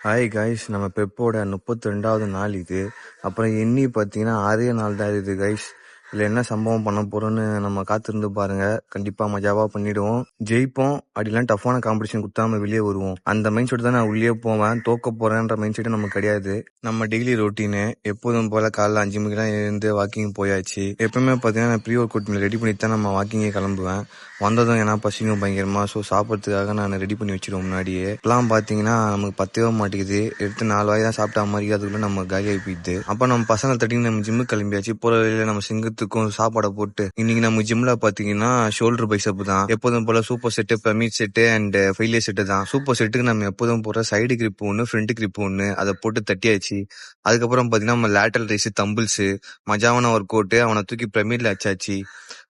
Hi guys, நம்ம பெப்போட 32வது நாள் இது. அப்புறம் எண்ணி பார்த்தீங்கன்னா 6 நாள் தான் இது கைஸ். இதில் என்ன சம்பவம் பண்ண போகிறோன்னு நம்ம காத்திருந்து பாருங்க. கண்டிப்பாக மஜாவாக பண்ணிவிடுவோம், ஜெயிப்போம். அப்படிலாம் டஃப்பான காம்படிஷன் கொடுத்தா நம்ம வெளியே வருவோம். அந்த மைண்ட் செட் தான் நான் உள்ளே போவேன். தோக்க போகிறேன்ற மைண்ட் செட்டு நமக்கு கிடையாது. நம்ம டெய்லி ரொட்டீனு எப்போதும் போல் காலைல 5 மணிக்கெலாம் எழுந்து வாக்கிங் போயாச்சு. எப்பவுமே பார்த்தீங்கன்னா நான் pre workout meal ready பண்ணி தான் நம்ம வாக்கிங்கே கிளம்புவேன். வந்ததும் ஏன்னா பசிக்கும் பயங்கரமாக. ஸோ சாப்பிட்றதுக்காக நான் ரெடி பண்ணி வச்சிருவேன் முன்னாடியே. இப்பெல்லாம் பார்த்தீங்கன்னா நமக்கு பத்தவே மாட்டேங்குது. எடுத்து 4 வாய் தான் சாப்பிட்டா மாதிரி அதுக்குள்ளே நம்ம காலியாகி போயிடுது. அப்போ நம்ம பசங்க தட்டின்னு நம்ம ஜிம்முக்கு கிளம்பியாச்சு. போகிற வழியில் நம்ம சிங்கத்துக்கும் சாப்பாடை போட்டு இன்னைக்கு நம்ம ஜிம்மில் பார்த்தீங்கன்னா ஷோல்டர் பைசப் தான். எப்போதும் போல் super set, pyramid set and failure set தான். சூப்பர் செட்டுக்கு நம்ம எப்போதும் போகிற சைடு கிரிப் ஒன்று, ஃப்ரண்ட் கிரிப் ஒன்று, அதை போட்டு தட்டியாச்சு. அதுக்கப்புறம் பார்த்தீங்கன்னா நம்ம லேட்டரல் ரைஸு, தம்பிள்ஸு, மஜாவான ஒர்க் அவுட்டு, அவனை தூக்கி பிரமிட்ல வச்சாச்சு.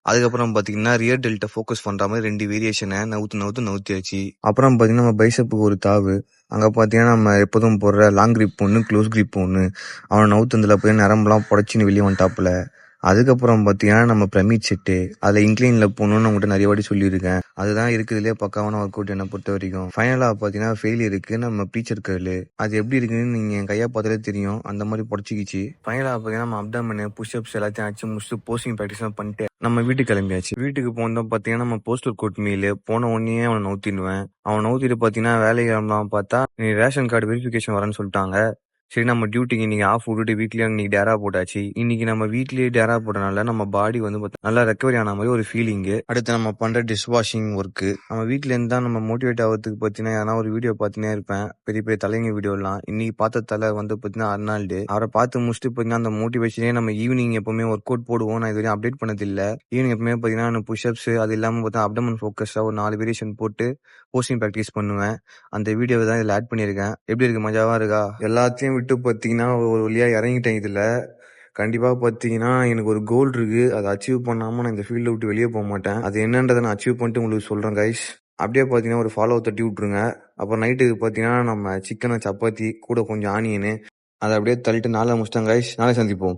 அதுக்கப்புறம் பார்த்தீங்கன்னா ரியர் டெல்ட்டை ஃபோக்கஸ் பண்ணுற மாதிரி 2 வேரியேஷனை நவுத்தியாச்சு. அப்புறம் பார்த்தீங்கன்னா நம்ம பைசப்புக்கு ஒரு தாவு. அங்கே பார்த்தீங்கன்னா நம்ம எப்போதும் போடுற லாங் கிரிப் ஒன்று, க்ளோஸ் கிரிப் ஒன்று, அவனை நவுத்துந்தில் போய் நரம்பெல்லாம் புடச்சின்னு வெளியே வந்துட்டாப்புல. அதுக்கப்புறம் பார்த்தீங்கன்னா நம்ம பிரமிட் செட்டு, அதில் இன்க்ளைனில் போகணுன்னு உங்கள்கிட்ட நிறைய வாட்டி சொல்லியிருக்கேன். அதுதான் இருக்குதுலேயே பக்காவான ஒர்க் அவுட் என்னை பொறுத்த வரைக்கும். ஃபைனலாக பார்த்தீங்கன்னா ஃபெயிலியருக்கு நம்ம ப்ரீச்சர் கர்லு, அது எப்படி இருக்குன்னு நீங்கள் என் கையை பார்த்தாலே தெரியும். அந்த மாதிரி புடச்சிக்கிச்சு. ஃபைனலாக பார்த்தீங்கன்னா நம்ம அப்டாமனு, புஷ்அப்ஸ் எல்லாத்தையும் அடிச்சு முடிச்சுட்டு போஸ்டிங் ப்ராக்டிஸ்லாம் பண்ணிட்டு நம்ம வீட்டுக்கு கிளம்பியாச்சு. வீட்டுக்கு போனோம் பார்த்தீங்கன்னா நம்ம போஸ்ட் ஒர்க் அவுட் மீல் போன உடனே அவனை நவுத்திடுவேன். அவன் நவுத்திட்டு பார்த்தீங்கன்னா வேலைக்கு பார்த்தா நீ ரேஷன் கார்டு வெரிஃபிகேஷன் வரேன்னு சொல்லிட்டாங்க. சரி, நம்ம டியூட்டிக்கு இன்னைக்கு ஆஃப் விட்டுட்டு வீட்லயே இன்னைக்கு டேரா போட்டாச்சு. இன்னைக்கு நம்ம வீட்லயே டேரா போட்டனால நம்ம பாடி வந்து நல்லா ரெக்கவரி ஆன மாதிரி ஒரு ஃபீலிங்கு. அடுத்து நம்ம பண்ற டிஷ் வாஷிங் ஒர்க்கு. நம்ம வீட்ல இருந்து தான் நம்ம மோட்டிவேட் ஆகிறதுக்கு பார்த்தீங்கன்னா ஏன்னா ஒரு வீடியோ பார்த்துனே இருப்பேன், பெரிய பெரிய தலைங்க வீடியோலாம். இன்னைக்கு பார்த்த தலை வந்து பார்த்தீங்கன்னா அர்னால்டு. அவரை பார்த்து முடிச்சுட்டு பார்த்தீங்கன்னா அந்த மோட்டிவேஷனே நம்ம ஈவினிங் எப்பவுமே ஒர்க் அவுட் போடுவோம். நான் இது வரையும் அப்டேட் பண்ணதில்லை. ஈவினிங் எப்பவுமே பார்த்தீங்கன்னா புஷ்அப்ஸ், அது இல்லாமல் பார்த்தா அப்டமன் ஃபோக்கஸாக ஒரு 4 வேரியேஷன் போட்டு போஸ்டிங் ப்ராக்டிஸ் பண்ணுவேன். அந்த வீடியோவை தான் இதில் ஆட் பண்ணியிருக்கேன். எப்படி இருக்கு, மஜாவா இருக்கா? எல்லாத்தையும் விட்டு பார்த்தீங்கன்னா ஒரு வழியாக இறங்கிட்டேன். இதில் கண்டிப்பாக பார்த்தீங்கன்னா எனக்கு ஒரு கோல் இருக்கு. அதை அச்சீவ் பண்ணாமல் நான் இந்த ஃபீல்டை விட்டு வெளியே போக மாட்டேன். அது என்னன்றதை நான் அச்சீவ் பண்ணிட்டு உங்களுக்கு சொல்கிறேன் கைஸ். அப்படியே பார்த்தீங்கன்னா ஒரு ஃபாலோ தட்டி விட்ருங்க. அப்புறம் நைட்டுக்கு பார்த்தீங்கன்னா நம்ம சிக்கனை, சப்பாத்தி கூட கொஞ்சம் ஆனியனு, அதை அப்படியே தள்ளிட்டு நாளை முடிச்சிட்டேன் கைஸ். நாளை சந்திப்போம்.